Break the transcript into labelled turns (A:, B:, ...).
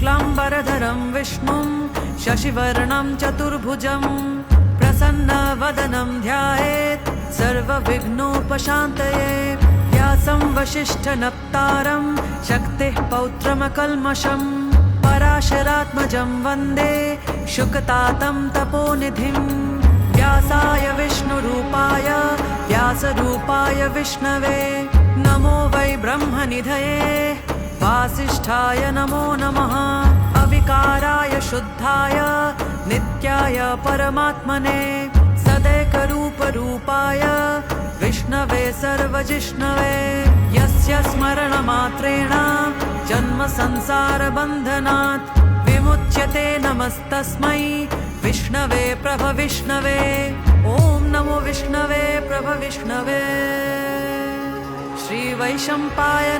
A: शुक्लाम्बरधरं विष्णुं शशिवर्णं चतुर्भुजं प्रसन्नवदनं ध्यायेत् सर्वविघ्नोपशान्तये। व्यासं वसिष्ठनप्तारं शक्तिः पौत्रमकल्मषम् पराशरात्मजं वन्दे शुकतातं तपोनिधिं। व्यासाय विष्णुरूपाय व्यासरूपाय विष्णवे नमो वै ब्रह्मनिधये वासिष्ठाय नमो नमः। अविकाराय शुद्धाय नित्याय परमात्मने सदैकरूपरूपाय विष्णवे सर्वजिष्णवे यस्य स्मरणमात्रेण जन्मसंसारबन्धनात् विमुच्यते। नमस्तस्मै विष्णवे प्रभविष्णवे। ॐ नमो विष्णवे प्रभविष्णवे। श्रीवैशम्पायन